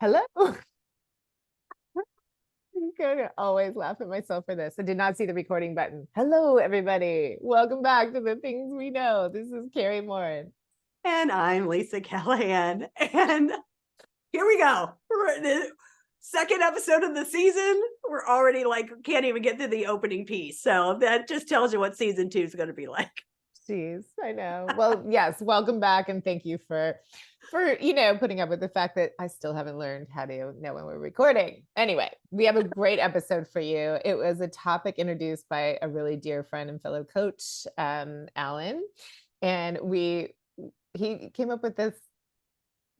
Hello. I'm gonna always laugh at myself for this. I did not see the recording button. Hello, everybody. Welcome back to the things we know. This is Kari Morin. And I'm Lisa Callahan. And here we go. We're in the second episode of the season. We're already can't even get through the opening piece. So that just tells you what season 2 is going to be like. Jeez, I know. Well, yes, welcome back. And thank you for putting up with the fact that I still haven't learned how to know when we're recording. Anyway, we have a great episode for you. It was a topic introduced by a really dear friend and fellow coach, Alan. And he came up with this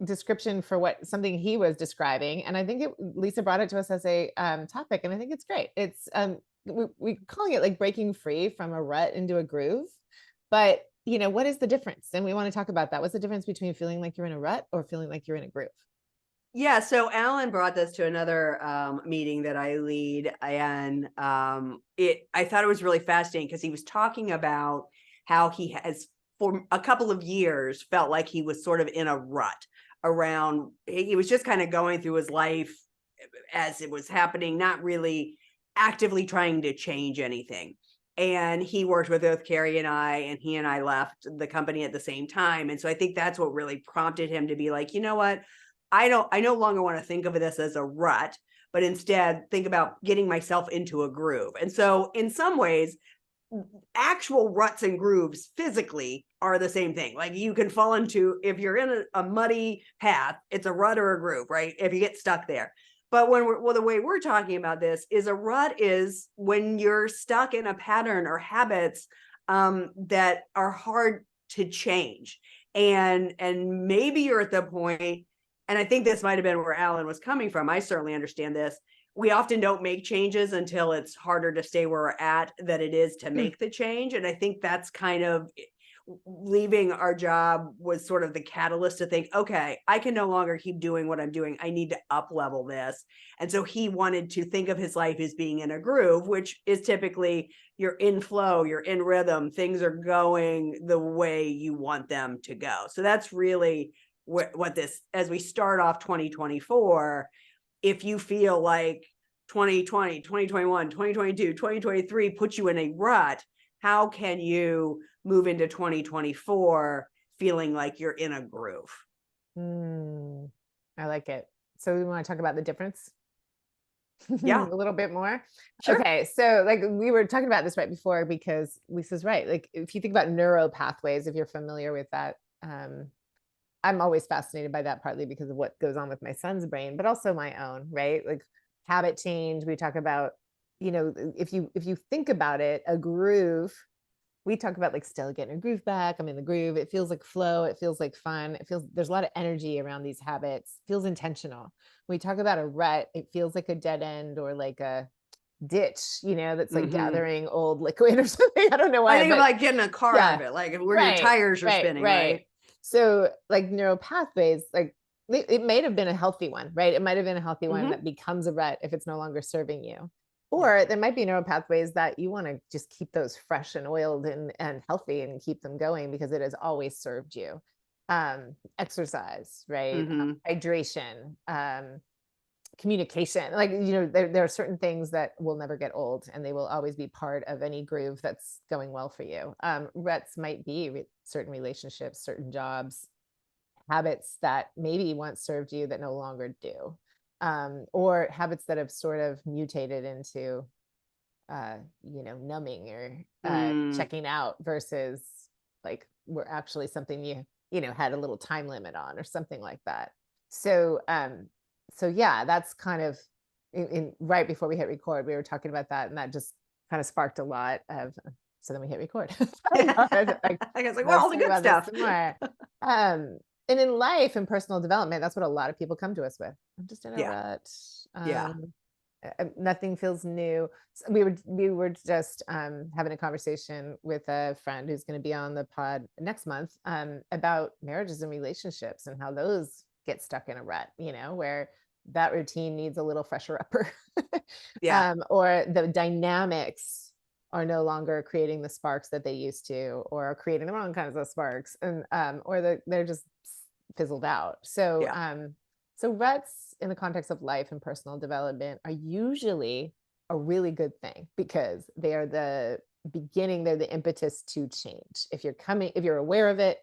description for something he was describing. And I think Lisa brought it to us as a topic. And I think it's great. It's we're calling it like breaking free from a rut into a groove. But what is the difference? And we want to talk about that. What's the difference between feeling like you're in a rut or feeling like you're in a groove? Yeah, so Alan brought this to another meeting that I lead, and I thought it was really fascinating because he was talking about how he has, for a couple of years, felt like he was sort of in a rut around. He was just kind of going through his life as it was happening, not really actively trying to change anything. And he worked with both Kari and I, and he and I left the company at the same time. And so I think that's what really prompted him to be like, you know what? I no longer want to think of this as a rut, but instead think about getting myself into a groove. And so in some ways, actual ruts and grooves physically are the same thing. Like you can fall into, if you're in a muddy path, it's a rut or a groove, right? If you get stuck there. But the way we're talking about this is a rut is when you're stuck in a pattern or habits that are hard to change. And maybe you're at the point, and I think this might have been where Alan was coming from. I certainly understand this. We often don't make changes until it's harder to stay where we're at than it is to make the change. And I think that's kind of leaving our job was sort of the catalyst to think, okay, I can no longer keep doing what I'm doing. I need to up level this. And so he wanted to think of his life as being in a groove, which is typically you're in flow, you're in rhythm, things are going the way you want them to go. So that's really what this, as we start off 2024, if you feel like 2020, 2021, 2022, 2023 puts you in a rut, how can you move into 2024 feeling like you're in a groove? I like it. So we want to talk about the difference? Yeah. A little bit more. Sure. Okay. So like we were talking about this right before, because Lisa's right. Like if you think about neuro pathways, if you're familiar with that, I'm always fascinated by that, partly because of what goes on with my son's brain, but also my own, right? Like habit change. We talk about, if you think about it, a groove, we talk about like still getting a groove back. I'm in the groove. It feels like flow. It feels like fun. There's a lot of energy around these habits. It feels intentional. When we talk about a rut, it feels like a dead end or like a ditch, that's like gathering old liquid or something. I don't know why. I think of like getting a car out of it, like where your tires are spinning, right? So like neural pathways, like it might have been a healthy one, right? It might have been a healthy one that becomes a rut if it's no longer serving you. Or there might be neural pathways that you want to just keep those fresh and oiled and healthy and keep them going because it has always served you. Exercise, right? Hydration, communication. Like, there are certain things that will never get old and they will always be part of any groove that's going well for you. Ruts might be certain relationships, certain jobs, habits that maybe once served you that no longer do. Or habits that have sort of mutated into, numbing or checking out versus like were actually something you had a little time limit on or something like that. So yeah, that's kind of in right before we hit record, we were talking about that, and that just kind of sparked a lot of. So then we hit record. I guess like, well, all the good stuff. And in life and personal development, that's what a lot of people come to us with. I'm just in a rut. Nothing feels new. So we were just having a conversation with a friend who's going to be on the pod next month about marriages and relationships and how those get stuck in a rut, where that routine needs a little fresher upper. Or the dynamics are no longer creating the sparks that they used to, or are creating the wrong kinds of sparks, and or they're just fizzled out. So So ruts in the context of life and personal development are usually a really good thing because they are the beginning, they're the impetus to change. If you're aware of it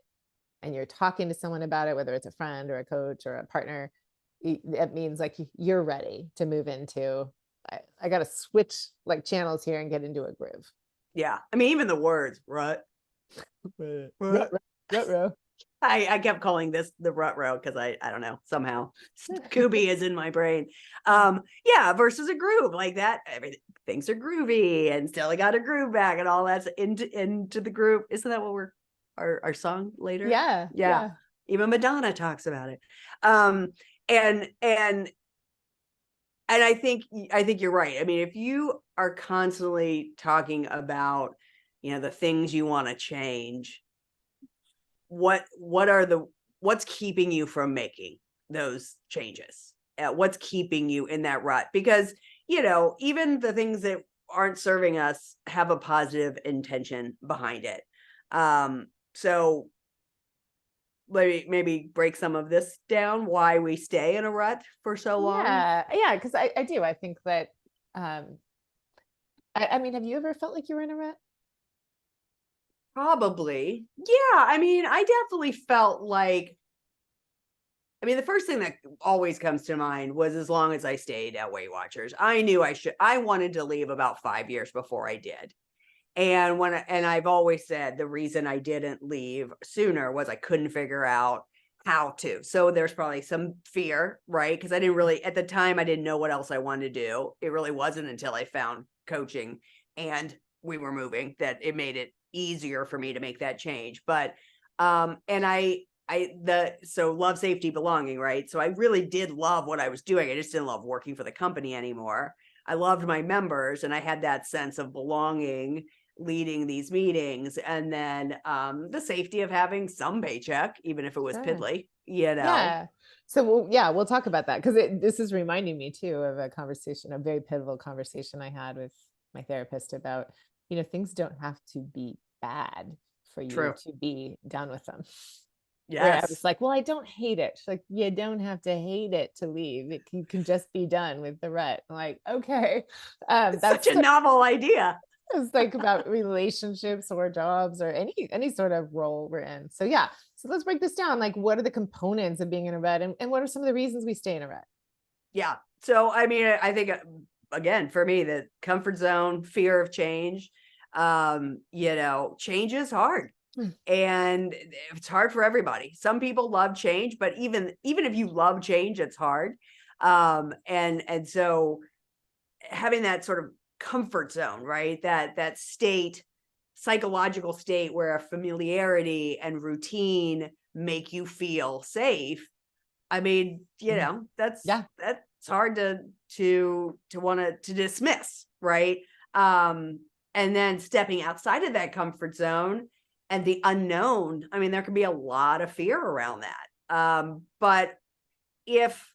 and you're talking to someone about it, whether it's a friend or a coach or a partner, it means like you're ready to move into, I got to switch like channels here and get into a groove. Yeah. I mean, even the words rut. Rut, rut. I kept calling this the rut row because I don't know, somehow Scooby is in my brain. Yeah, versus a groove like that. Everything things are groovy and still I got a groove back and all that's into the groove. Isn't that what we're our song later? Yeah, Yeah. yeah. Even Madonna talks about it. And I think you're right. I mean, if you are constantly talking about, the things you want to change, what's keeping you from making those changes? What's keeping you in that rut? Because, even the things that aren't serving us have a positive intention behind it. So maybe break some of this down, why we stay in a rut for so long. Yeah, because I do. I think that I mean, have you ever felt like you were in a rut? Probably. Yeah. I mean, I definitely felt like, the first thing that always comes to mind was as long as I stayed at Weight Watchers, I knew I wanted to leave about 5 years before I did. And I've always said the reason I didn't leave sooner was I couldn't figure out how to. So there's probably some fear, right? Because I didn't really, at the time, I didn't know what else I wanted to do. It really wasn't until I found coaching and we were moving that it made it easier for me to make that change. But and so love, safety, belonging, right? So I really did love what I was doing. I just didn't love working for the company anymore. I loved my members and I had that sense of belonging leading these meetings, and then the safety of having some paycheck, even if it was Sure. piddly, Yeah. So we'll talk about that because this is reminding me too of a very pivotal conversation I had with my therapist about, things don't have to be bad for you True. to be done with them. Where I was Yes. like, well, I don't hate it. She's like, you don't have to hate it to leave. You can just be done with the rut. I'm like, okay. It's such That's a novel idea. it's like about relationships or jobs or any sort of role we're in. So yeah. So let's break this down. Like, what are the components of being in a rut, and what are some of the reasons we stay in a rut? Yeah. So I think again, for me, the comfort zone, fear of change, change is hard. Hmm. And it's hard for everybody. Some people love change, but even if you love change, it's hard. And so having that sort of comfort zone, right? That state, psychological state where familiarity and routine make you feel safe. I mean, Yeah. that's hard to want to dismiss, right? And then stepping outside of that comfort zone and the unknown. I mean, there can be a lot of fear around that. But if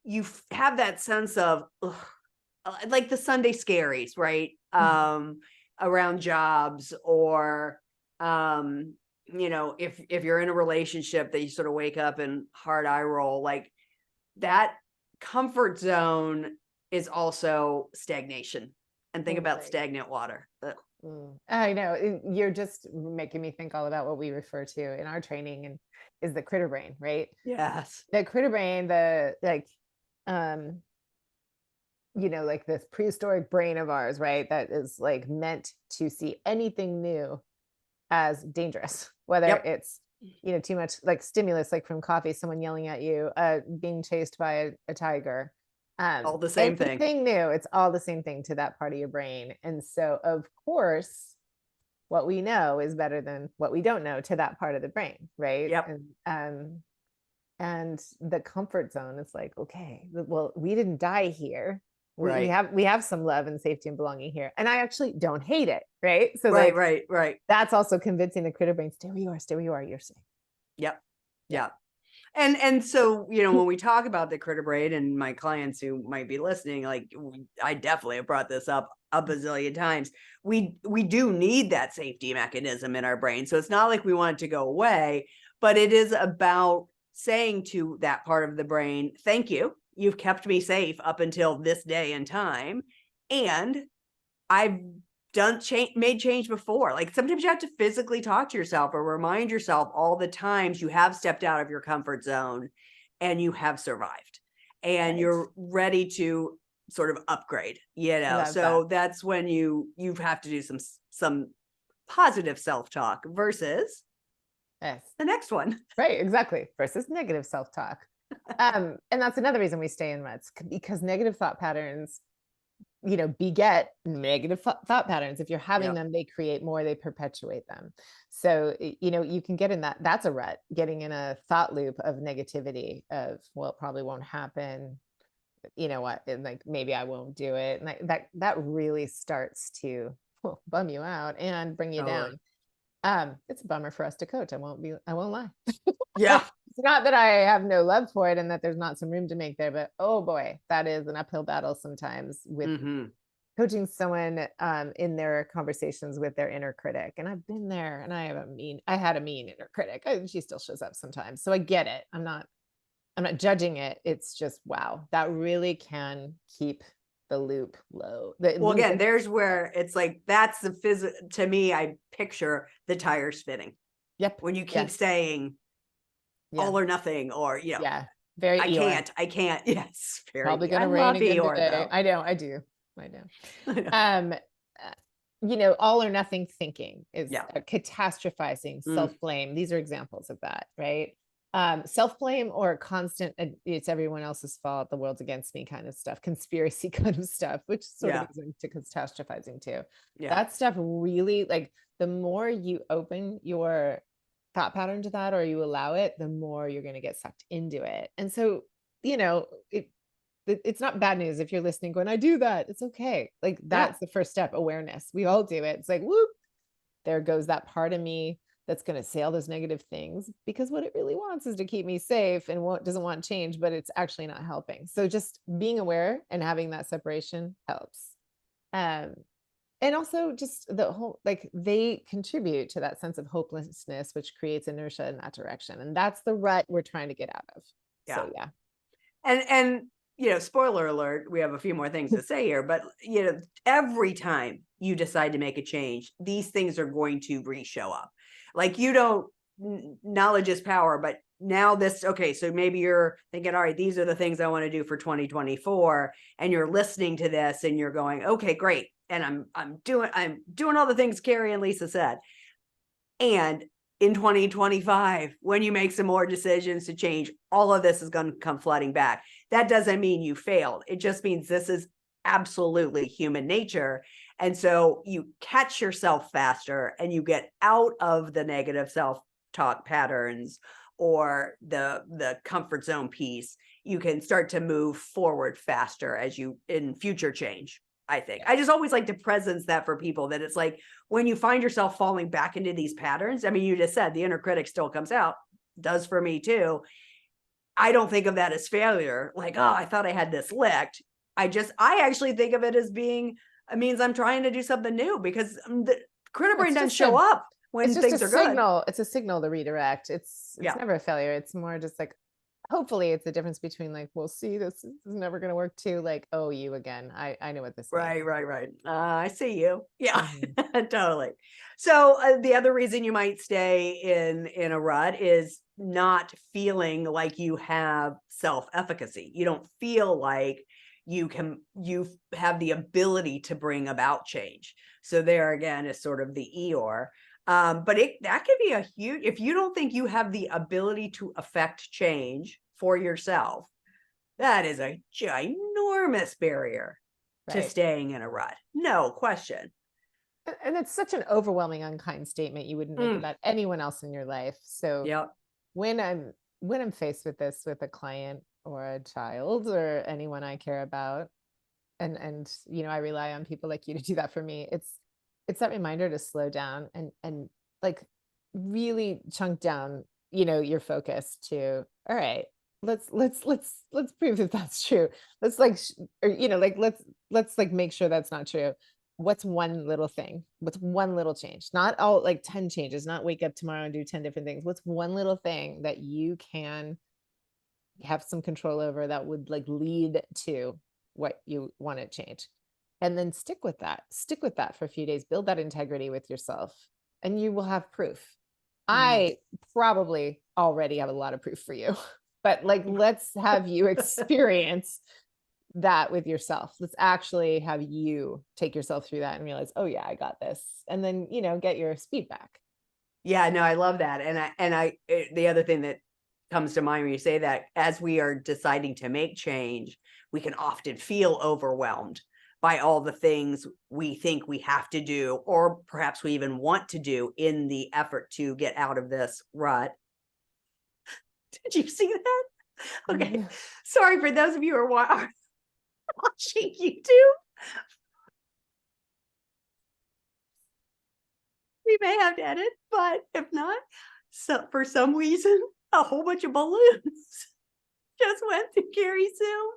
you have that sense of like the Sunday scaries, right? Around jobs or if you're in a relationship that you sort of wake up and hard eye roll, like that comfort zone is also stagnation. And think about Right. stagnant water. I know. You're just making me think all about what we refer to in our training and is the critter brain, right? Yes. The critter brain, the like, um, like this prehistoric brain of ours, right? That is like meant to see anything new as dangerous, whether Yep. it's, too much like stimulus, like from coffee, someone yelling at you, being chased by a tiger, All the same thing. anything new, it's all the same thing to that part of your brain. And so, of course, what we know is better than what we don't know to that part of the brain, right? Yep. And the comfort zone is like, okay, well, we didn't die here. We Right. have we have some love and safety and belonging here, and I actually don't hate it, right? So Right. like Right. Right. that's also convincing the critter brain, stay where you are, you're safe. Yep. Yeah. Yeah. And so, when we talk about the critter brain and my clients who might be listening, like I definitely have brought this up a bazillion times. We do need that safety mechanism in our brain. So it's not like we want it to go away, but it is about saying to that part of the brain, thank you. You've kept me safe up until this day and time. And I've made change before. Like sometimes you have to physically talk to yourself or remind yourself all the times you have stepped out of your comfort zone and you have survived and Right. you're ready to sort of upgrade, Love that. so that's when you have to do some positive self-talk versus Yes. the next one. Right, exactly. Versus negative self-talk. And that's another reason we stay in ruts because negative thought patterns, beget negative thought patterns. If you're having Yep. them, they create more, they perpetuate them. So, you can get in that's a rut, getting in a thought loop of negativity of, well, it probably won't happen. You know what? And like, maybe I won't do it. And that really starts to bum you out and bring you Totally. down. It's a bummer for us to coach. I won't lie. Yeah. It's not that I have no love for it and that there's not some room to make there, but oh boy, that is an uphill battle sometimes with Hmm. coaching someone in their conversations with their inner critic. And I've been there and I had a mean inner critic. She still shows up sometimes. So I get it. I'm not judging it. It's just, wow, that really can keep the loop low. The Well, loop. again, there's where it's like that's the to me, I picture the tire spinning Yep. when you keep Yes. saying Yeah. all or nothing, or Yeah. Very Eeyore. I can't. Yes, Probably very. going I to rain love again Eeyore today. though. I know. I do. I know. I know. All or nothing thinking is Yeah. catastrophizing, Mm. self-blame. These are examples of that, right? Self-blame or constant, it's everyone else's fault, the world's against me kind of stuff, conspiracy kind of stuff, which sort of Yeah. goes into catastrophizing too. Yeah. That stuff really, like, the more you open your thought pattern to that or you allow it, the more you're going to get sucked into it. And so, it's not bad news if you're listening going, I do that. It's okay. Like, Yeah. that's the first step, awareness. We all do it. It's like, whoop, there goes that part of me that's going to say all those negative things because what it really wants is to keep me safe and doesn't want change, but it's actually not helping. So just being aware and having that separation helps. Um, and also just the whole, like, they contribute to that sense of hopelessness, which creates inertia in that direction. And that's the rut we're trying to get out of. Yeah. So yeah. And spoiler alert, we have a few more things to say here, but every time you decide to make a change, these things are going to re-show up. Like you don't knowledge is power, but now okay, so maybe you're thinking, all right, these are the things I want to do for 2024, and you're listening to this and you're going, okay, great. And I'm doing all the things Kari and Lisa said. And in 2025, when you make some more decisions to change, all of this is going to come flooding back. That doesn't mean you failed. It just means this is absolutely human nature. And so you catch yourself faster and you get out of the negative self-talk patterns or the comfort zone piece. You can start to move forward faster as you in future change. I think I just always like to presence that for people, that it's like when you find yourself falling back into these patterns. I mean, you just said the inner critic still comes out, does for me too. I don't think of that as failure. Like, oh, I thought I had this licked. I actually think of it as being, it means I'm trying to do something new because the critter brain It's doesn't just show a up it's when just a things are good. signal. It's a signal to redirect. It's Yeah. never a failure. It's more just like, hopefully it's the difference between like, we'll see, this is never going to work, too, like, oh, you again. I know what this means. Right. I see you. Yeah, Mhm. totally. So the other reason you might stay in a rut is not feeling like you have self-efficacy. You don't feel like you have the ability to bring about change. So there again is sort of the Eeyore. But that could be a huge, if you don't think you have the ability to affect change for yourself, that is a ginormous barrier to Right. staying in a rut. No question. And it's such an overwhelming, unkind statement you wouldn't make Mm, about anyone else in your life. So yep. when I'm faced with this with a client or a child or anyone I care about, and I rely on people like you to do that for me, it's that reminder to slow down and like really chunk down, your focus to, all right, let's prove that that's true. Let's like or like let's like make sure that's not true. What's one little thing? What's one little change? Not all like 10 changes, not wake up tomorrow and do 10 different things. What's one little thing that you can have some control over, that would like lead to what you want to change. And then stick with that. Stick with that for a few days. Build that integrity with yourself, and you will have proof. Mm. I probably already have a lot of proof for you, but like, let's have you experience that with yourself. Let's actually have you take yourself through that and realize, oh yeah, I got this. And then, get your speed back. Yeah, no, I love that. The other thing that comes to mind when you say that, as we are deciding to make change, we can often feel overwhelmed by all the things we think we have to do, or perhaps we even want to do in the effort to get out of this rut. Did you see that? Okay. Sorry for those of you who are watching YouTube. We may have to edit, but if not, so for some reason, a whole bunch of balloons just went through Kari's Zoom.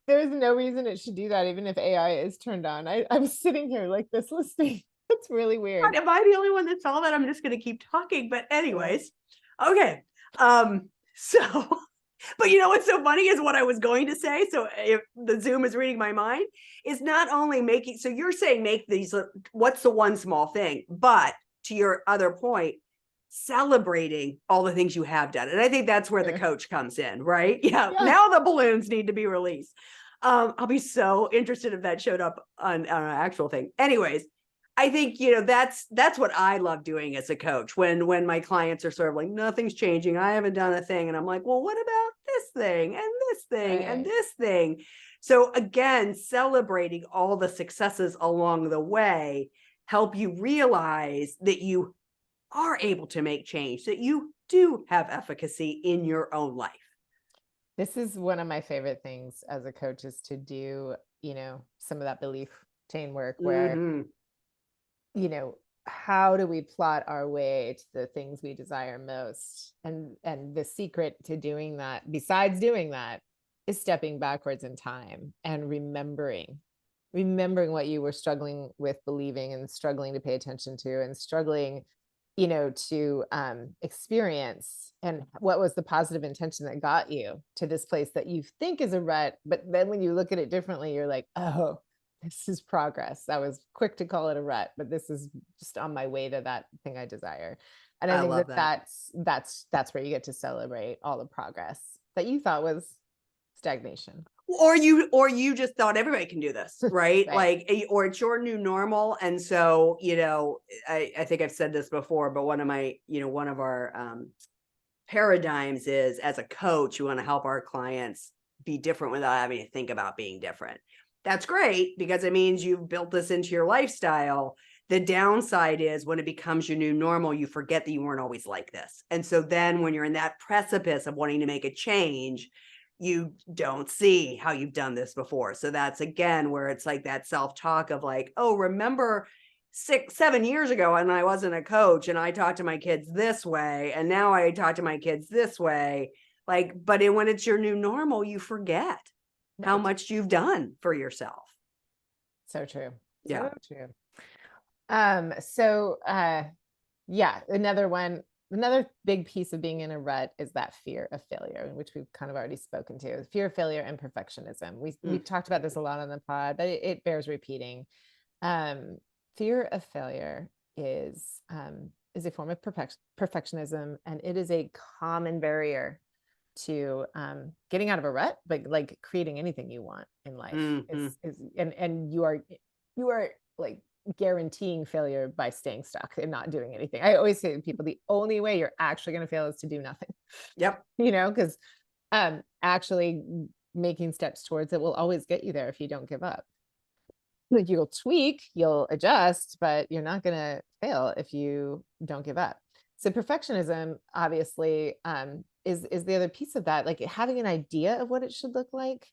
There's no reason it should do that, even if AI is turned on. I'm sitting here like this listening. It's really weird. Am I the only one that saw that? I'm just going to keep talking. But anyways, okay. So, but you know what's so funny is what I was going to say. So if the Zoom is reading my mind, is not only making, so you're saying make these, what's the one small thing, but to your other point, celebrating all the things you have done. And I think that's where the coach comes in, right? Yeah. Now the balloons need to be released. I'll be so interested if that showed up on an actual thing. Anyways, I think, that's what I love doing as a coach, when my clients are sort of like, nothing's changing, I haven't done a thing. And I'm like, well, what about this thing and this thing and this thing? So again, celebrating all the successes along the way help you realize that you are able to make change, that you do have efficacy in your own life. This is one of my favorite things as a coach, is to do, some of that belief chain work where, how do we plot our way to the things we desire most? And the secret to doing that, besides doing that, is stepping backwards in time and remembering what you were struggling with believing, and struggling to pay attention to, and struggling, to experience, and what was the positive intention that got you to this place that you think is a rut. But then when you look at it differently, you're like, oh, this is progress. I was quick to call it a rut, but this is just on my way to that thing I desire. And I I think love that that's where you get to celebrate all the progress that you thought was stagnation. Or you just thought everybody can do this, right? Like, or it's your new normal. And so, I think I've said this before, but one of our paradigms is, as a coach, you want to help our clients be different without having to think about being different. That's great, because it means you've built this into your lifestyle. The downside is, when it becomes your new normal, you forget that you weren't always like this. And so then when you're in that precipice of wanting to make a change, you don't see how you've done this before. So that's again where it's like that self-talk of like, oh, remember 6-7 years ago, and I wasn't a coach, and I taught to my kids this way, and now I talk to my kids this way. Like, but when it's your new normal, you forget how much you've done for yourself. So true. Yeah. So true. Yeah, another big piece of being in a rut is that fear of failure, which we've kind of already spoken to. Fear of failure and perfectionism. We've talked about this a lot on the pod, but it bears repeating. Fear of failure is a form of perfectionism, and it is a common barrier to getting out of a rut, but like creating anything you want in life. And you are like guaranteeing failure by staying stuck and not doing anything. I always say to people, the only way you're actually going to fail is to do nothing. Yep. Because actually making steps towards it will always get you there if you don't give up. Like, you'll tweak, you'll adjust, but you're not going to fail if you don't give up. So perfectionism obviously is the other piece of that, like having an idea of what it should look like,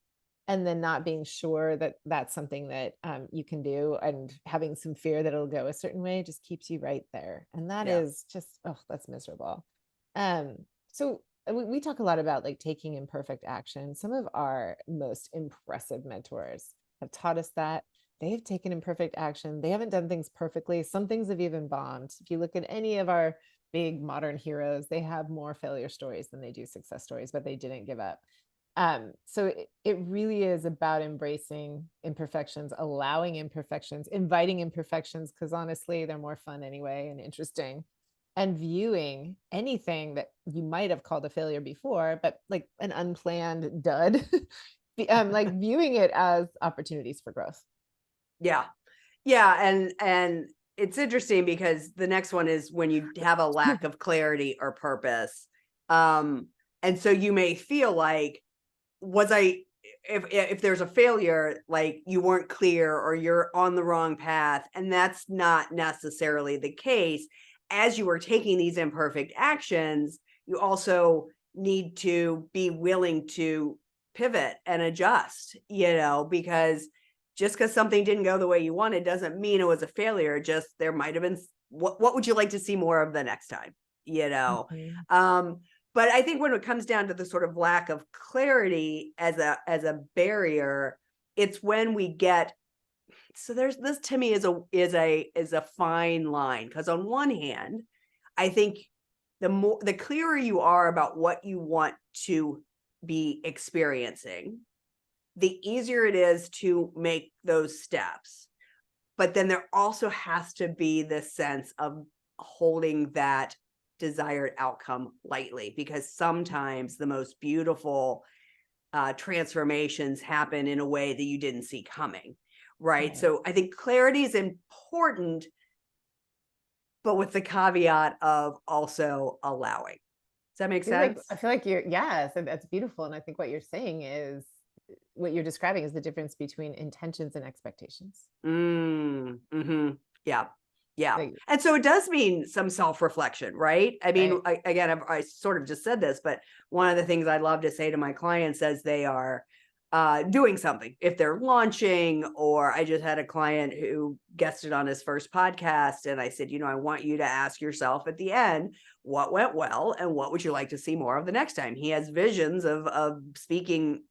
and then not being sure that that's something that you can do, and having some fear that it'll go a certain way just keeps you right there. And that is just, oh, that's miserable. So we talk a lot about like taking imperfect action. Some of our most impressive mentors have taught us that. They have taken imperfect action. They haven't done things perfectly. Some things have even bombed. If you look at any of our big modern heroes, they have more failure stories than they do success stories, but they didn't give up. So it really is about embracing imperfections, allowing imperfections, inviting imperfections, because honestly, they're more fun anyway and interesting. And viewing anything that you might have called a failure before, but like an unplanned dud, like viewing it as opportunities for growth. Yeah. Yeah, and it's interesting because the next one is when you have a lack of clarity or purpose. Um, and so you may feel like, was I if there's a failure, like you weren't clear or you're on the wrong path, and that's not necessarily the case. As you are taking these imperfect actions, you also need to be willing to pivot and adjust, because just because something didn't go the way you wanted doesn't mean it was a failure. Just there might have been, what would you like to see more of the next time? You know. Mhm. Um, but I think when it comes down to the sort of lack of clarity as a barrier, it's when we get, so there's this, to me, is a fine line, because on one hand, I think the clearer you are about what you want to be experiencing, the easier it is to make those steps. But then there also has to be this sense of holding that desired outcome lightly, because sometimes the most beautiful transformations happen in a way that you didn't see coming. Right. Right. So I think clarity is important, but with the caveat of also allowing. Does that make I sense? feel like you're, yes, and that's beautiful. And I think what you're saying is, what you're describing is the difference between intentions and expectations. Mhm. Yeah. Yeah. Like, And so it does mean some self-reflection, right? I mean, right. again, I sort of just said this, but one of the things I love to say to my clients as they are doing something, if they're launching, or I just had a client who guested on his first podcast, and I said, I want you to ask yourself at the end, what went well and what would you like to see more of the next time? He has visions of speaking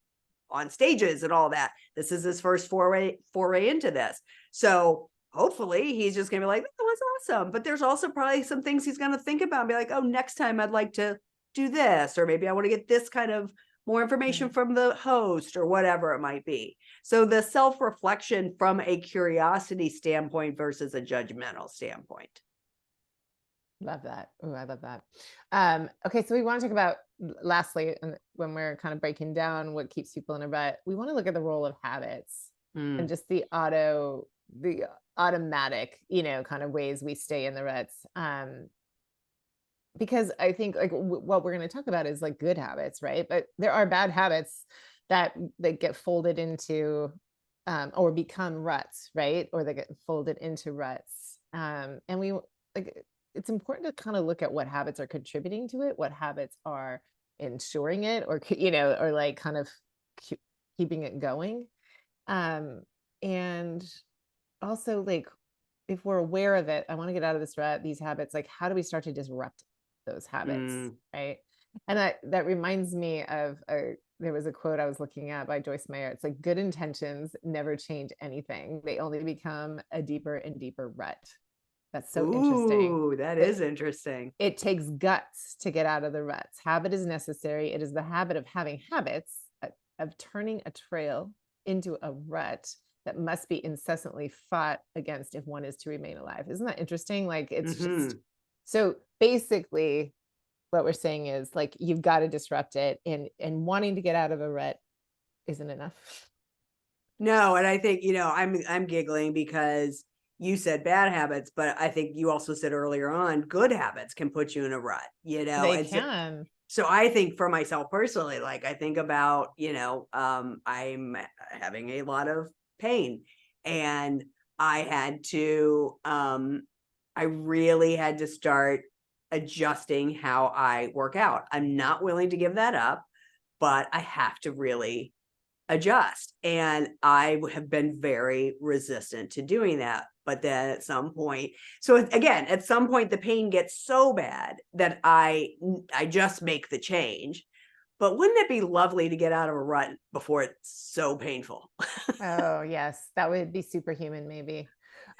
on stages and all that. This is his first foray into this. So hopefully he's just gonna be like, that was awesome. But there's also probably some things he's gonna think about and be like, oh, next time I'd like to do this, or maybe I want to get this kind of more information Right. from the host, or whatever it might be. So the self-reflection from a curiosity standpoint versus a judgmental standpoint. Love that. Oh, I love that. Okay, so we want to talk about, lastly, and when we're kind of breaking down what keeps people in a rut, we want to look at the role of habits and Mm, just the automatic, kind of ways we stay in the ruts. Because I think like what we're going to talk about is like good habits, right? But there are bad habits that get folded into, or become ruts, right? Or they get folded into ruts. And we like, it's important to kind of look at what habits are contributing to it, what habits are ensuring it, or or like kind of keeping it going. Um, and also, like, if we're aware of it, I want to get out of this rut, these habits, like how do we start to disrupt those habits, mm. right? And that reminds me of there was a quote I was looking at by Joyce Meyer. It's like, good intentions never change anything, they only become a deeper and deeper rut. That's so interesting. Ooh, that That is interesting. it takes guts to get out of the ruts. Habit is necessary. It is the habit of having habits, of turning a trail into a rut that must be incessantly fought against if one is to remain alive. Isn't that interesting? Like, it's just, Hmm. so basically what we're saying is like, you've got to disrupt it, and wanting to get out of a rut isn't enough. No, and I think, I'm giggling because you said bad habits, but I think you also said earlier on good habits can put you in a rut, They and can. so I think for myself personally, like I think about, I'm having a lot of pain, and I had to I really had to start adjusting how I work out. I'm not willing to give that up, but I have to really adjust. And I have been very resistant to doing that. But then at some point, so again, at some point, the pain gets so bad that I just make the change. But wouldn't it be lovely to get out of a rut before it's so painful? Oh, yes, that would be superhuman, maybe.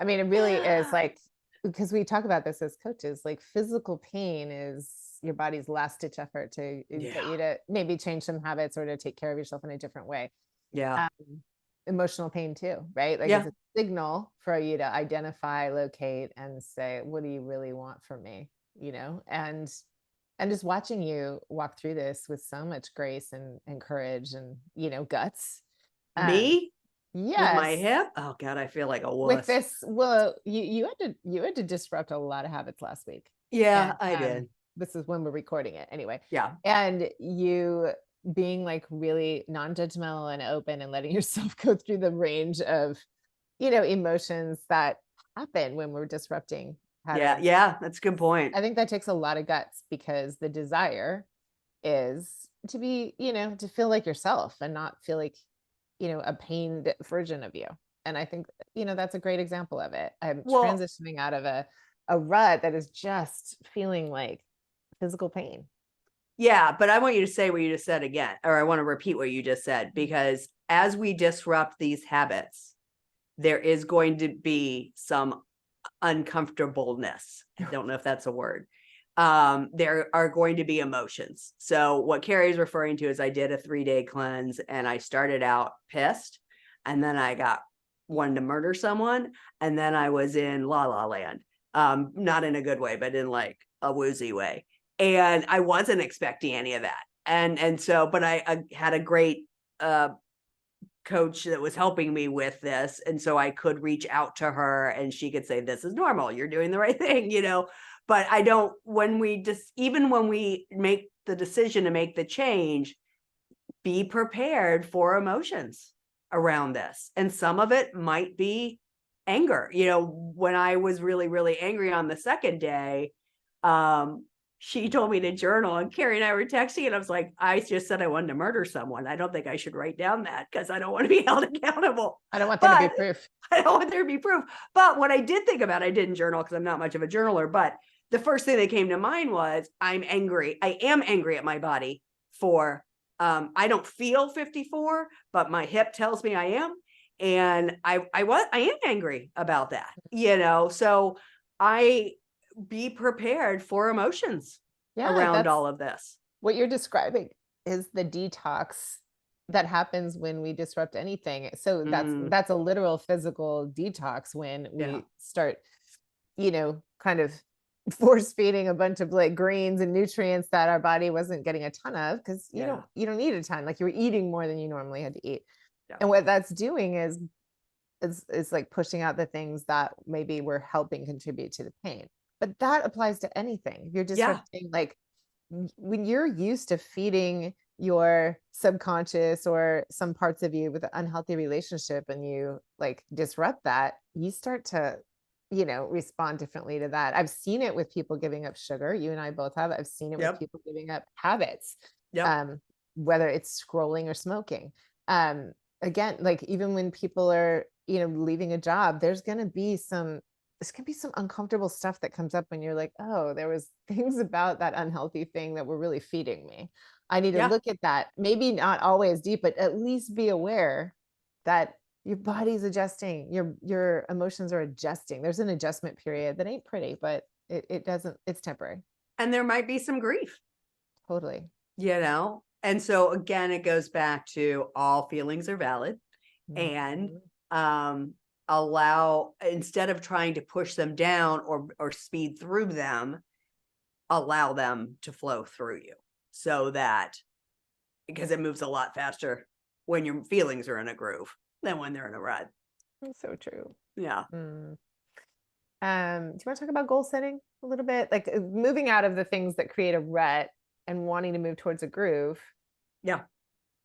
I mean, it really is Yeah. like, because we talk about this as coaches, like physical pain is your body's last ditch effort to Yeah. get you to maybe change some habits or to take care of yourself in a different way. Yeah. Um, Emotional pain too, right? Like it's Yeah. a signal for you to identify, locate, and say, what do you really want from me? And just watching you walk through this with so much grace and courage and guts. Um, Me with my yes, hip. Oh God, I feel like a with wuss. this, well, you had to disrupt a lot of habits last week, and Yeah, I did. this is when we're recording it anyway, Yeah. and you being like really non-judgmental and open and letting yourself go through the range of emotions that happen when we're disrupting Yeah. patterns. Yeah. That's a good point. I think that takes a lot of guts, because the desire is to be, to feel like yourself and not feel like, a pained version of you. And I think, that's a great example of it. I'm Well, transitioning out of a rut that is just feeling like physical pain. yeah, but I want you to say what you just said again, or I want to repeat what you just said, because as we disrupt these habits, there is going to be some uncomfortableness. I don't know if that's a word. There are going to be emotions. So what Kari's referring to is I did a 3-day cleanse and I started out pissed, and then I got wanted to murder someone, and then I was in la la land. Not in a good way, but in like a woozy way. And I wasn't expecting any of that. And so, but I had a great coach that was helping me with this, and so I could reach out to her and she could say, this is normal, you're doing the right thing, but I don't, when we just, even when we make the decision to make the change, be prepared for emotions around this, and some of it might be anger. When I was really really angry on the second day, she told me to journal, and Kari and I were texting, and I was like, I just said I wanted to murder someone. I don't think I should write down that because I don't want to be held accountable. I don't want there to be But proof. I don't want there to be proof. But what I did think about, I didn't journal because I'm not much of a journaler, but the first thing that came to mind was I'm angry. I am angry at my body for, I don't feel 54, but my hip tells me I am. And I am angry about that, so I be prepared for emotions Yeah, around that's all of this. what you're describing is the detox that happens when we disrupt anything. So that's Mm, that's a literal physical detox when yeah. we start, kind of force feeding a bunch of like greens and nutrients that our body wasn't getting a ton of, because you Yeah. don't you don't need a ton. Like, you were eating more than you normally had to eat. Yeah. And what that's doing is like pushing out the things that maybe were helping contribute to the pain. But that applies to anything. You're Yeah. disrupting, like, when you're used to feeding your subconscious or some parts of you with an unhealthy relationship, and you like disrupt that, you start to respond differently to that. I've seen it with people giving up sugar. You and I both have. I've seen it with Yep. people giving up habits, Yep. um whether it's scrolling or smoking. um Again, like, even when people are leaving a job, there's going to be some uncomfortable stuff that comes up when you're like, oh, there was things about that unhealthy thing that were really feeding me. I need to Yeah. look at that. Maybe not always deep, but at least be aware that your body's adjusting, your emotions are adjusting. There's an adjustment period that ain't pretty, but it's temporary. And there might be some grief, Totally. and so again, it goes back to all feelings are valid, and Mhm. um allow, instead of trying to push them down or speed through them, allow them to flow through you, so that, because it moves a lot faster when your feelings are in a groove than when they're in a rut. That's so true. Yeah. Mm. Do you want to talk about goal setting a little bit? Like, moving out of the things that create a rut and wanting to move towards a groove. Yeah.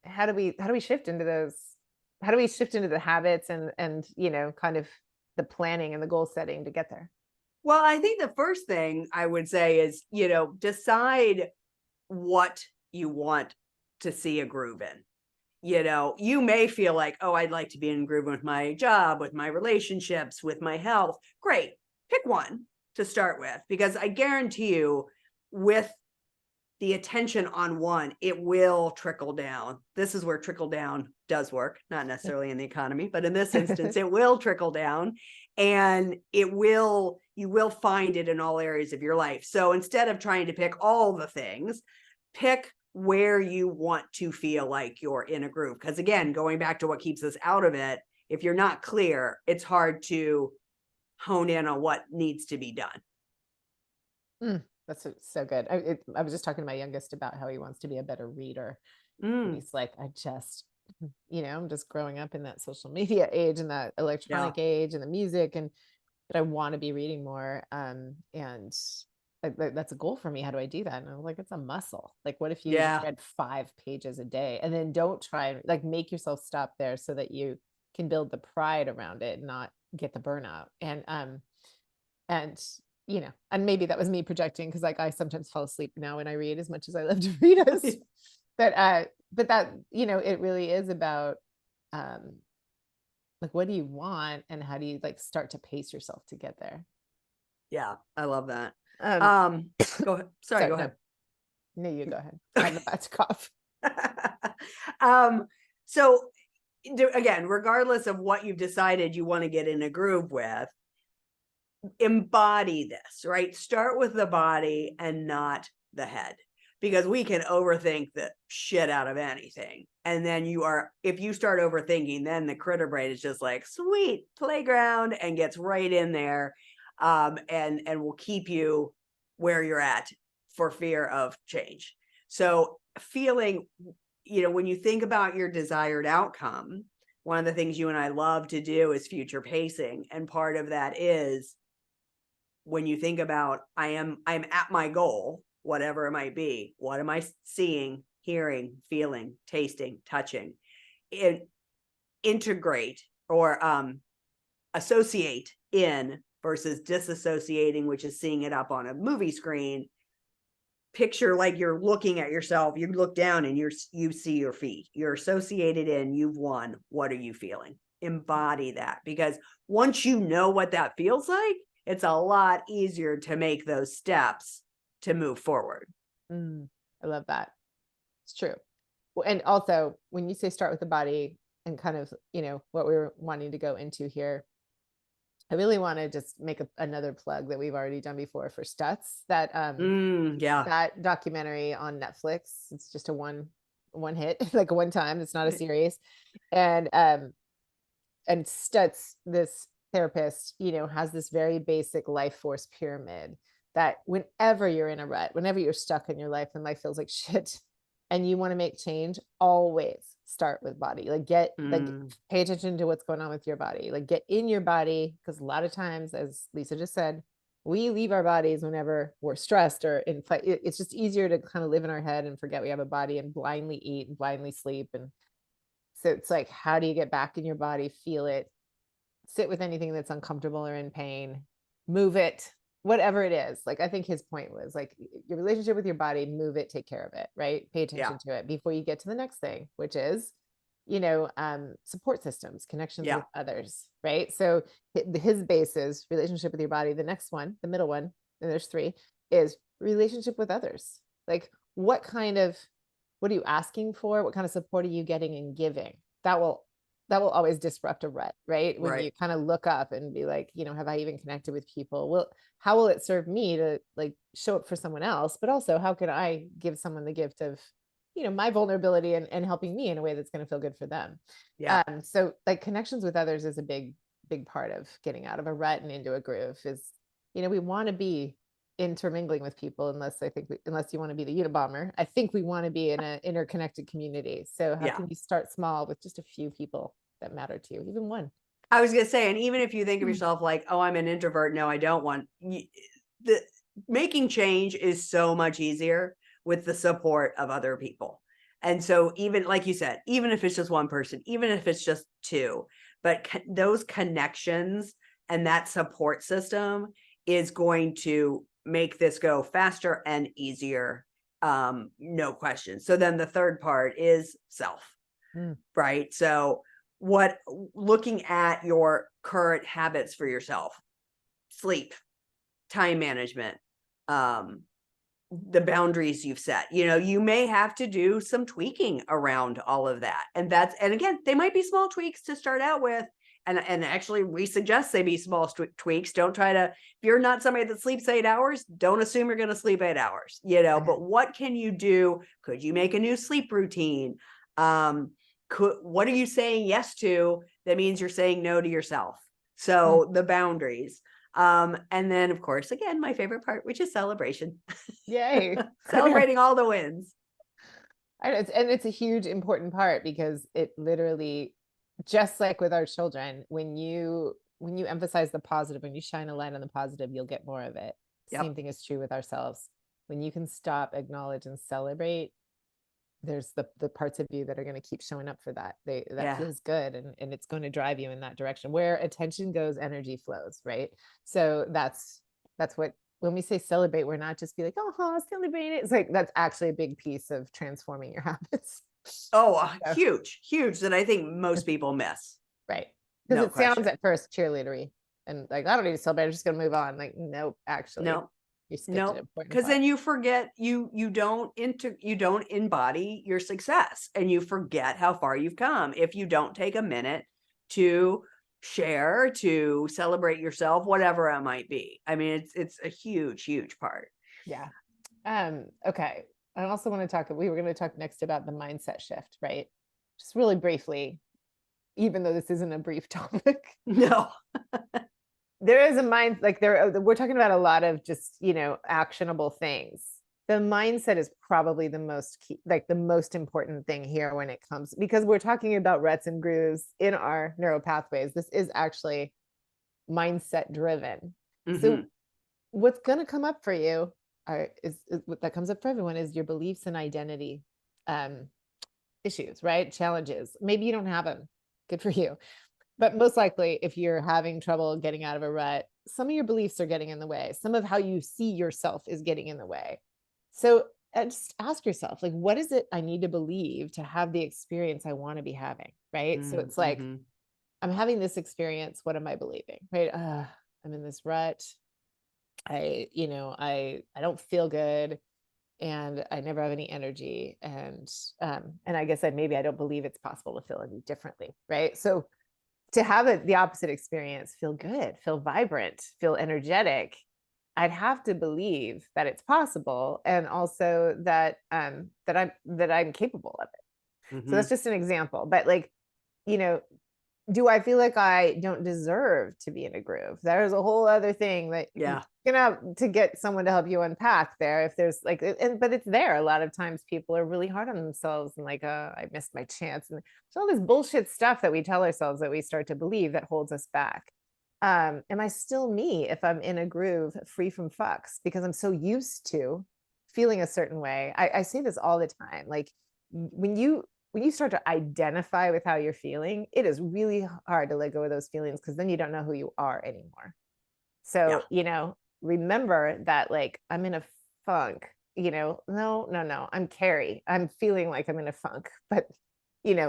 How do we shift into those? How do we shift into the habits and kind of the planning and the goal setting to get there? Well, I think the first thing I would say is, decide what you want to see a groove in. You may feel like, oh, I'd like to be in a groove with my job, with my relationships, with my health. Great. Pick one to start with, because I guarantee you, with the attention on one, it will trickle down. This is where trickle down does work, not necessarily in the economy, but in this instance, it will trickle down, and it will you will find it in all areas of your life. So instead of trying to pick all the things, pick where you want to feel like you're in a groove. Because again, going back to what keeps us out of it, if you're not clear, it's hard to hone in on what needs to be done. That's so good. I was just talking to my youngest about how he wants to be a better reader. And Mm, he's like, I'm just growing up in that social media age and that yeah. electronic age and the music, but I want to be reading more. That's a goal for me. How do I do that? And I was like, it's a muscle. Like, what if you Yeah. read 5 pages a day, and then don't try, like, make yourself stop there so that you can build the pride around it and not get the burnout. And and maybe that was me projecting, because like I sometimes fall asleep now when I read, as much as I love to read us. But that, it really is about, um like, what do you want, and how do you, like, start to pace yourself to get there? Yeah. I love that. Um, Um, go ahead. Sorry, sorry, go no, ahead. no, you go ahead. I'm about to cough. um, so again, regardless of what you've decided you want to get in a groove with, embody this, right? Start with the body and not the head, because we can overthink the shit out of anything. And then if you start overthinking, then the critter brain is just like, sweet playground, and gets right in there, and will keep you where you're at for fear of change. So feeling, when you think about your desired outcome, one of the things you and I love to do is future pacing. And part of that is, when you think about, I'm at my goal, whatever it might be, what am I seeing, hearing, feeling, tasting, touching? It integrate, or associate in, versus disassociating, which is seeing it up on a movie screen. Picture like you're looking at yourself, you look down and you see your feet, you're associated in, you've won. What are you feeling? Embody that, because once you know what that feels like, it's a lot easier to make those steps to move forward. I love that. It's true. Well, and also, when you say start with the body, and kind of, what we were wanting to go into here, I really want to just make another plug that we've already done before for Stutz. Yeah. That documentary on Netflix. It's just a one hit, like a one time. It's not a series. And Stutz, this therapist, has this very basic life force pyramid, that whenever you're in a rut, whenever you're stuck in your life and life feels like shit, and you want to make change, always start with body. Pay attention to what's going on with your body. Like, get in your body, because a lot of times, as Lisa just said, we leave our bodies whenever we're stressed or in fight. It's just easier to kind of live in our head and forget we have a body, and blindly eat and blindly sleep. And so it's like, how do you get back in your body, feel it, sit with anything that's uncomfortable or in pain, move it, whatever it is. Like, I think his point was, like, your relationship with your body, move it, take care of it, right? Pay Yeah. attention to it before you get to the next thing, which is, support systems, connections Yeah. with others, right? So his base is relationship with your body. The next one, the middle one, and there's three, is relationship with others. Like, what are you asking for? What kind of support are you getting and giving? That will always disrupt a rut, right? When Right. you kind of look up and be like, have I even connected with people? Well, how will it serve me to, like, show up for someone else? But also, how can I give someone the gift of, my vulnerability, and helping me in a way that's going to feel good for them? Yeah. So, like, connections with others is a big part of getting out of a rut and into a groove. Is, we want to be intermingling with people, unless you want to be the Unabomber. I think we want to be in an interconnected community. So how Yeah. can you start small with just a few people that matter to you, even one? I was going to say, and even if you think of yourself like, oh, I'm an introvert, no, I don't want, the making change is so much easier with the support of other people. And so, even like you said, even if it's just one person, even if it's just two, but those connections and that support system is going to make this go faster and easier. No question. So then the third part is self, Mm. right? So looking at your current habits for yourself, sleep, time management, the boundaries you've set, you may have to do some tweaking around all of that. And again, they might be small tweaks to start out with, and actually we suggest they be small tweaks. Don't try to, if you're not somebody that sleeps 8 hours, don't assume you're going to sleep 8 hours, but what can you do? Could you make a new sleep routine? What are you saying yes to that means you're saying no to yourself? So the boundaries. And then of course, again, my favorite part, which is celebration. Yay. Celebrating all the wins. And it's a huge important part, because it literally, just like with our children, when you emphasize the positive, when you shine a light on the positive, you'll get more of it. Yep. Same thing is true with ourselves. When you can stop, acknowledge, and celebrate, there's the parts of you that are going to keep showing up for that. Feels good, and it's going to drive you in that direction. Where attention goes, energy flows, right? So that's what, when we say celebrate, we're not just be like, oh, celebrate it. It's like, that's actually a big piece of transforming your habits. Oh, huge that I think most people miss. Right. Because No it question. sounds at first cheerleadery and like, I don't need to celebrate, I'm just gonna move on. Like, nope, actually. No. You skipped an No, important because part. then you forget, you don't embody your success, and you forget how far you've come if you don't take a minute to share, to celebrate yourself, whatever it might be. I mean, it's a huge part. Yeah. Okay. I also want to talk, we were going to talk next about the mindset shift, right? Just really briefly, even though this isn't a brief topic. No. There is a mind, like we're talking about a lot of just, actionable things. The mindset is probably the most key, like the most important thing here when it comes, because we're talking about ruts and grooves in our neural pathways. This is actually mindset driven. So what's going to come up for you is what that comes up for everyone is your beliefs and identity issues, right? Challenges. Maybe you don't have them. Good for you. But most likely, if you're having trouble getting out of a rut, some of your beliefs are getting in the way. Some of how you see yourself is getting in the way. So just ask yourself, like, what is it I need to believe to have the experience I want to be having, right? So it's like, I'm having this experience. What am I believing, right? I'm in this rut. I don't feel good, and I never have any energy. And I guess maybe I don't believe it's possible to feel any differently, right? So to have the opposite experience, feel good, feel vibrant, feel energetic, I'd have to believe that it's possible, and also that I'm capable of it. So that's just an example. But like, you know, do I feel like I don't deserve to be in a groove? There's a whole other thing that you're gonna have to get someone to help you unpack there. If there's like, but it's there. A lot of times people are really hard on themselves and like, I missed my chance. And there's all this bullshit stuff that we tell ourselves that we start to believe that holds us back. Am I still me if I'm in a groove free from fucks? Because I'm so used to feeling a certain way. I say this all the time. Like when you start to identify with how you're feeling, it is really hard to let go of those feelings, because then you don't know who you are anymore. So, remember that, like, I'm in a funk, no, I'm Kari. I'm feeling like I'm in a funk, but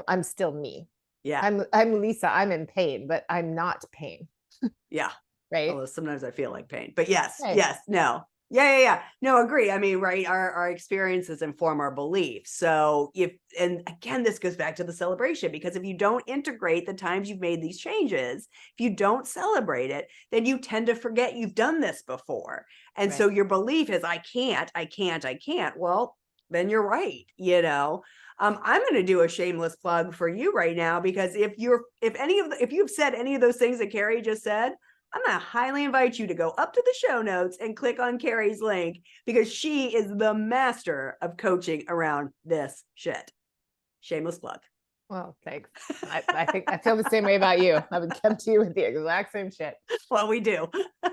I'm still me. Yeah. I'm Lisa. I'm in pain, but I'm not pain. Yeah. Right. Although sometimes I feel like pain, but yes, Right. yes, no. Yeah. No, agree. I mean, right. Our experiences inform our beliefs. So and again, this goes back to the celebration, because if you don't integrate the times you've made these changes, if you don't celebrate it, then you tend to forget you've done this before. And so your belief is, I can't. Well, then you're right. I'm going to do a shameless plug for you right now, because if you've said any of those things that Kari just said, I'm going to highly invite you to go up to the show notes and click on Kari's link, because she is the master of coaching around this shit. Shameless plug. Well, thanks. I think I feel the same way about you. I would come to you with the exact same shit. Well, we do. All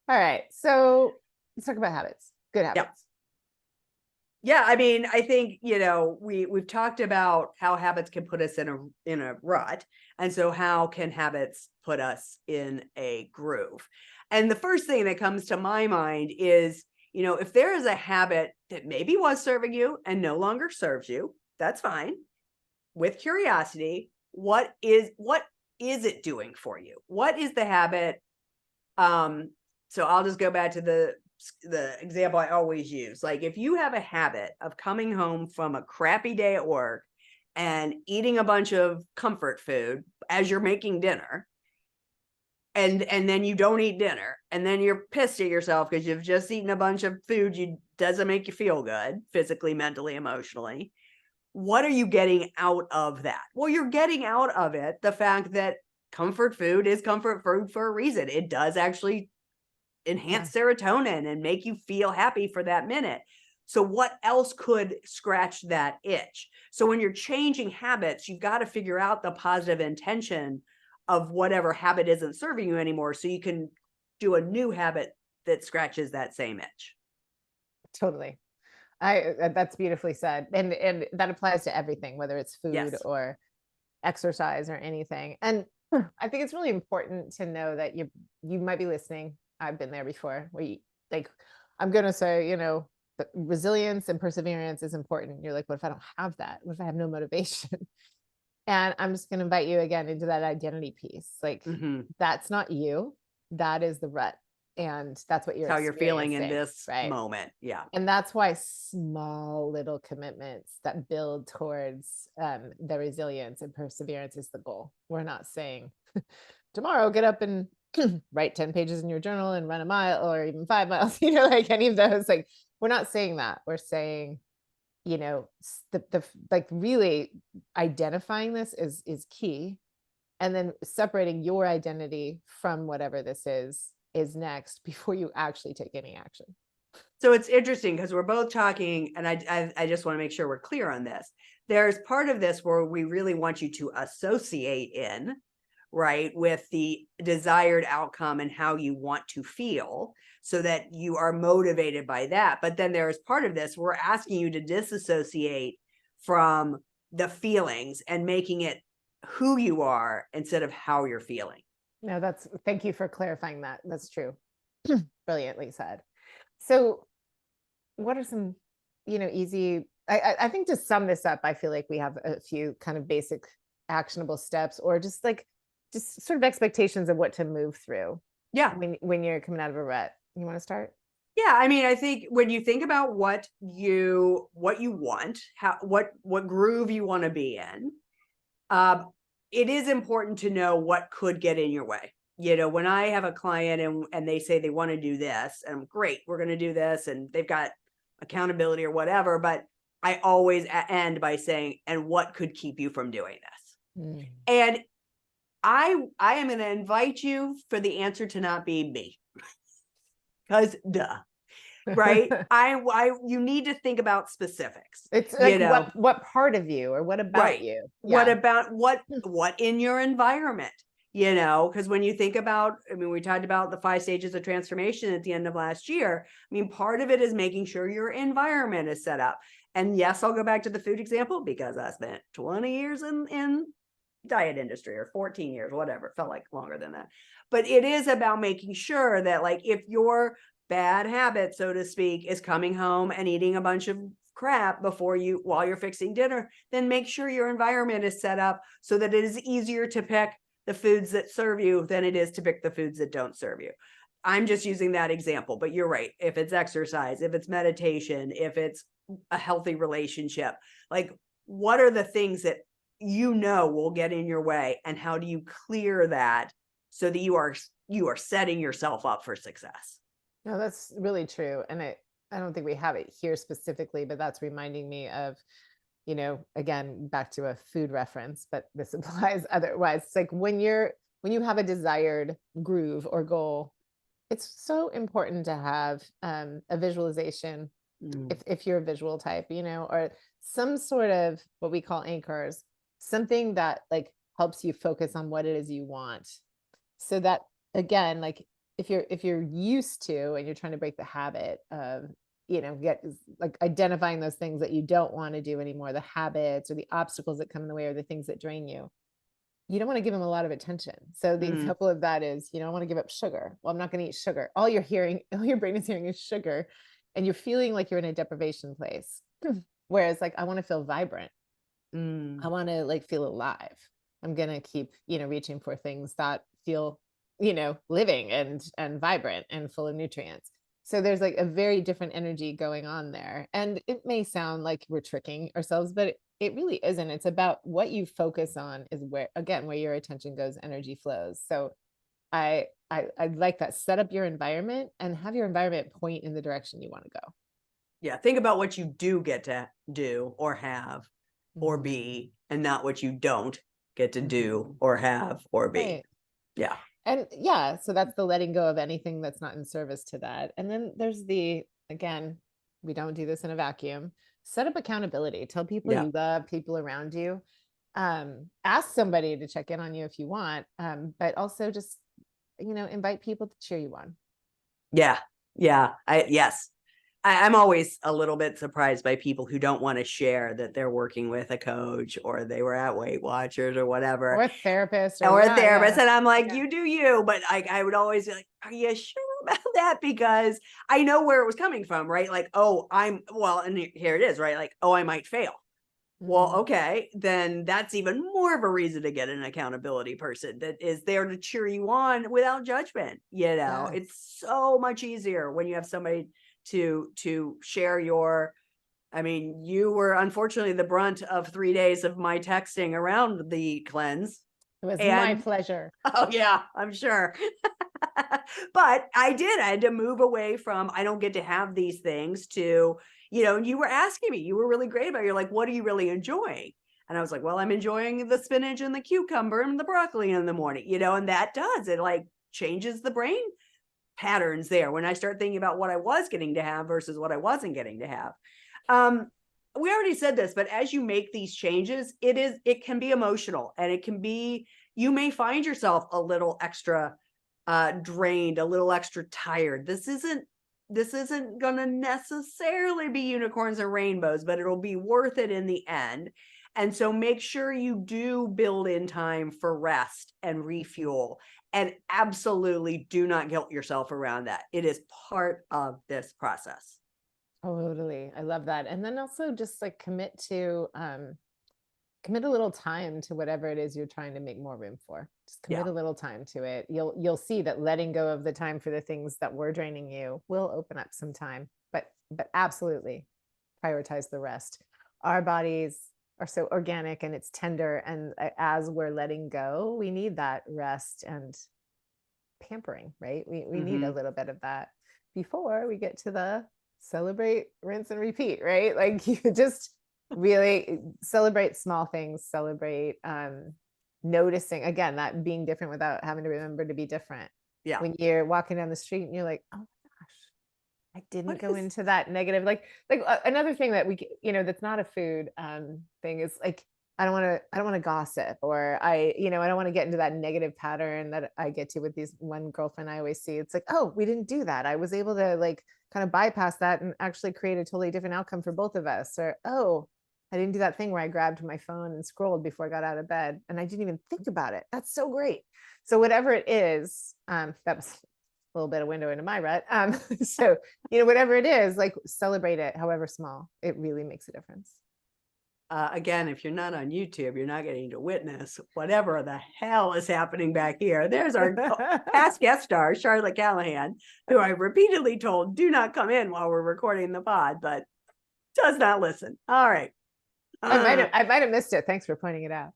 right. So let's talk about habits. Good habits. Yeah, I mean, I think, we've talked about how habits can put us in a rut. And so how can habits put us in a groove? And the first thing that comes to my mind is, if there is a habit that maybe was serving you and no longer serves you, that's fine. With curiosity, what is it doing for you? What is the habit? So I'll just go back to the example I always use. Like, if you have a habit of coming home from a crappy day at work and eating a bunch of comfort food as you're making dinner, and then you don't eat dinner, and then you're pissed at yourself because you've just eaten a bunch of food you doesn't make you feel good physically, mentally, emotionally. What are you getting out of that? Well, you're getting out of it the fact that comfort food is comfort food for a reason. It does actually Yeah, enhance serotonin and make you feel happy for that minute. So what else could scratch that itch? So when you're changing habits, you've got to figure out the positive intention of whatever habit isn't serving you anymore, so you can do a new habit that scratches that same itch. totally. That's beautifully said. And that applies to everything, whether it's food Yes. or exercise or anything. And I think it's really important to know that you might be listening. I've been there before. Like I'm gonna say, resilience and perseverance is important. You're like, what if I don't have that? What if I have no motivation? And I'm just gonna invite you again into that identity piece. Like Mm-hmm. that's not you. That is the rut. And that's what It's you're how you're feeling in experiencing. this Right. moment. Yeah. And that's why small little commitments that build towards the resilience and perseverance is the goal. We're not saying tomorrow get up and write 10 pages in your journal and run a mile or even 5 miles, like any of those. Like we're not saying that. We're saying, the like really identifying this is key, and then separating your identity from whatever this is next before you actually take any action. So it's interesting because we're both talking, and I just want to make sure we're clear on this. There's part of this where we really want you to associate in, right, with the desired outcome and how you want to feel so that you are motivated by that. But then there's part of this, we're asking you to disassociate from the feelings and making it who you are instead of how you're feeling. No, thank you for clarifying that. That's true. Brilliantly said. So what are some, easy, I think to sum this up, I feel like we have a few kind of basic actionable steps, or just sort of expectations of what to move through Yeah. when you're coming out of a rut. You want to start? Yeah, I mean, I think when you think about what you want, what groove you want to be in, um, it is important to know what could get in your way. When I have a client and they say they want to do this, and I'm great, we're going to do this, and they've got accountability or whatever, but I always end by saying, and what could keep you from doing this? Mm. And I am going to invite you for the answer to not be me, because duh. Right? You need to think about specifics, It's you like know, what part of you or what about right. you? What Yeah. about what in your environment, because when you think about, I mean, we talked about the 5 stages of transformation at the end of last year. I mean, part of it is making sure your environment is set up. And yes, I'll go back to the food example because I spent 20 years in diet industry, or 14 years, whatever. It felt like longer than that. But it is about making sure that, like, if your bad habit, so to speak, is coming home and eating a bunch of crap while you're fixing dinner, then make sure your environment is set up so that it is easier to pick the foods that serve you than it is to pick the foods that don't serve you. I'm just using that example, but you're right. If it's exercise, if it's meditation, if it's a healthy relationship, like, what are the things that will get in your way, and how do you clear that so that you are setting yourself up for success? No, that's really true. And I don't think we have it here specifically, but that's reminding me of, again, back to a food reference, but this applies otherwise. It's like when you have a desired groove or goal, it's so important to have a visualization, Mm. if you're a visual type, or some sort of what we call anchors, something that like helps you focus on what it is you want. So that again, like if you're used to and you're trying to break the habit of, get like identifying those things that you don't want to do anymore, the habits or the obstacles that come in the way or the things that drain you don't want to give them a lot of attention. So the Mm. example of that is, I want to give up sugar. Well, I'm not going to eat sugar. All your brain is hearing is sugar, and you're feeling like you're in a deprivation place. Whereas like, I want to feel vibrant. I Mm. want to like feel alive. I'm going to keep, reaching for things that feel, living and vibrant and full of nutrients. So there's like a very different energy going on there. And it may sound like we're tricking ourselves, but it really isn't. It's about what you focus on is where, again, where your attention goes, energy flows. So I like that. Set up your environment and have your environment point in the direction you want to go. Yeah. Think about what you do get to do or have or Mhm. be, and not what you don't get to do Mhm. or have or be. Right. Yeah. And yeah, so that's the letting go of anything that's not in service to that. And then there's the, again, we don't do this in a vacuum. Set up accountability. Tell people Yeah. you love, people around you. Ask somebody to check in on you if you want, but also just, invite people to cheer you on. Yeah. Yeah. Yes. I'm always a little bit surprised by people who don't want to share that they're working with a coach or they were at Weight Watchers or whatever, Or a therapist, or or a yeah, therapist. yeah. And I'm like, Yeah. you do you. But I would always be like, are you sure about that? Because I know where it was coming from, right? Like, oh, and here it is, right? Like, oh, I might fail. Well, Mhm. okay, then that's even more of a reason to get an accountability person that is there to cheer you on without judgment. Yes. It's so much easier when you have somebody to share your. I mean, you were unfortunately the brunt of 3 days of my texting around the cleanse. It was my And pleasure. oh yeah, I'm sure. But I had to move away from I don't get to have these things to, you were asking me, you were really great about it. You're like, what are you really enjoying? And I was like, well, I'm enjoying the spinach and the cucumber and the broccoli in the morning, and that does it like changes the brain patterns there when I start thinking about what I was getting to have versus what I wasn't getting to have. Um, we already said this, but as you make these changes, it can be emotional and it can be, you may find yourself a little extra drained, a little extra tired. This isn't going to necessarily be unicorns and rainbows, but it'll be worth it in the end. And so make sure you do build in time for rest and refuel, and absolutely do not guilt yourself around that. It is part of this process. Totally. I love that. And then also just like commit a little time to whatever it is you're trying to make more room for. Just Yeah. commit a little time to it. You'll see that letting go of the time for the things that were draining you will open up some time. But absolutely prioritize the rest. Our bodies are so organic and it's tender, and as we're letting go, we need that rest and pampering, right? We need a Mm-hmm. little bit of that before we get to the celebrate, rinse, and repeat, right? Like you just really celebrate small things, celebrate noticing, again, that being different without having to remember to be different. Yeah. When you're walking down the street and you're like, oh my gosh, I didn't What go is into that negative. Like another thing that that's not a food thing is like, I don't want to gossip, or I don't want to get into that negative pattern that I get to with these one girlfriend I always see. It's like, oh, we didn't do that. I was able to like kind of bypass that and actually create a totally different outcome for both of us. Or, oh, I didn't do that thing where I grabbed my phone and scrolled before I got out of bed and I didn't even think about it. That's so great. So whatever it is, that was a little bit of window into my rut. So, whatever it is, like celebrate it, however small, it really makes a difference. again, if you're not on YouTube, you're not getting to witness whatever the hell is happening back here. There's our past guest star, Charlotte Callahan, who I repeatedly told do not come in while we're recording the pod, but does not listen. All right. I might have missed it. Thanks for pointing it out.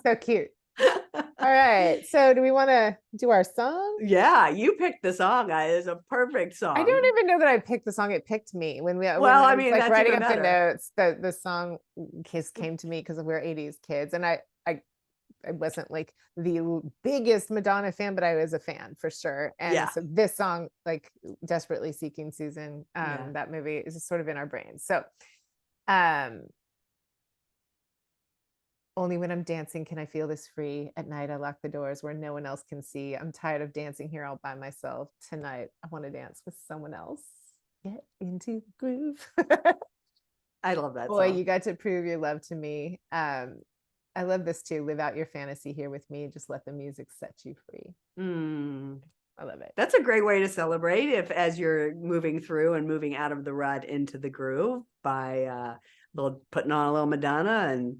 So cute. All right. So do we want to do our song? Yeah, you picked the song. It's a perfect I song. don't even know that I picked the song. It picked me when Well, I I was mean, like that's writing even up the better. notes. The song came to me because we're 80s kids, and I wasn't like the biggest Madonna fan, but I was a fan for sure. And Yeah. so this song, like Desperately Seeking Susan, Yeah. that movie is sort of in our brains. So um only when I'm dancing can I feel this free. At night, I lock the doors where no one else can see. I'm tired of dancing here all by myself. Tonight, I want to dance with someone else. Get into the groove. I love that Boy, song. you got to prove your love to me. I love this too. Live out your fantasy here with me. Just let the music set you free. Mm. I love it. That's a great way to celebrate if as you're moving through and moving out of the rut into the groove by putting on a little Madonna and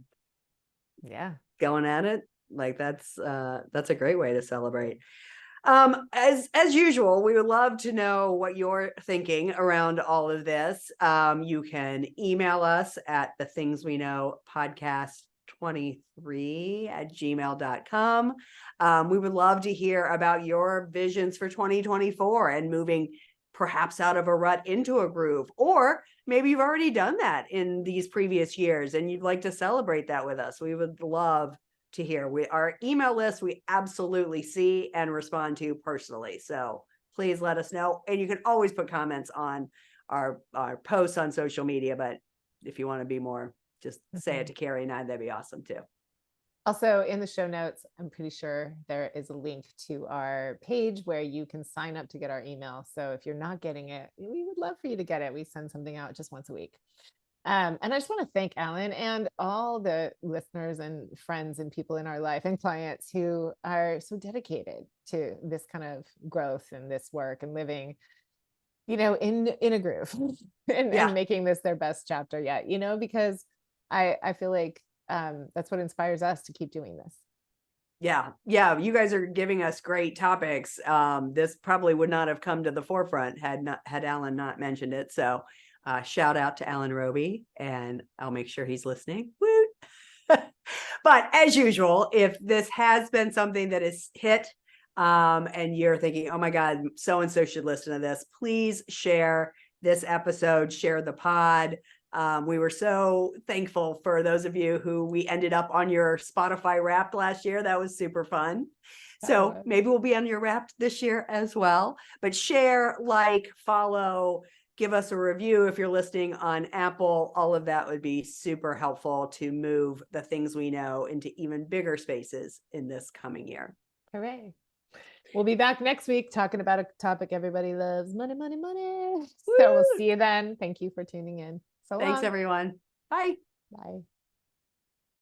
Yeah. going at it. Like that's a great way to celebrate. As usual, we would love to know what you're thinking around all of this. You can email us at the things we know podcast 23@gmail.com. We would love to hear about your visions for 2024 and moving perhaps out of a rut into a groove, or maybe you've already done that in these previous years and you'd like to celebrate that with us. We would love to hear. Our email list, we absolutely see and respond to personally. So please let us know. And you can always put comments on our posts on social media, but if you want to be more, just say it to Kari and I, that'd be awesome too. Also, in the show notes, I'm pretty sure there is a link to our page where you can sign up to get our email. So if you're not getting it, we would love for you to get it. We send something out just once a week. And I just want to thank Alan and all the listeners and friends and people in our life and clients who are so dedicated to this kind of growth and this work and living, in a groove and making this their best chapter yet, because I feel like that's what inspires us to keep doing this. Yeah. You guys are giving us great topics. This probably would not have come to the forefront had Alan not mentioned it. So shout out to Alan Roby, and I'll make sure he's listening. Woo! But as usual, if this has been something that is hit and you're thinking, oh my God, so-and-so should listen to this, please share this episode, share the pod. We were so thankful for those of you who we ended up on your Spotify Wrapped last year. That was super fun. So maybe we'll be on your Wrapped this year as well. But share, like, follow, give us a review if you're listening on Apple. All of that would be super helpful to move the things we know into even bigger spaces in this coming year. Hooray. We'll be back next week talking about a topic everybody loves, money, money, money. Woo! So we'll see you then. Thank you for tuning in. So thanks, everyone. Bye. Bye.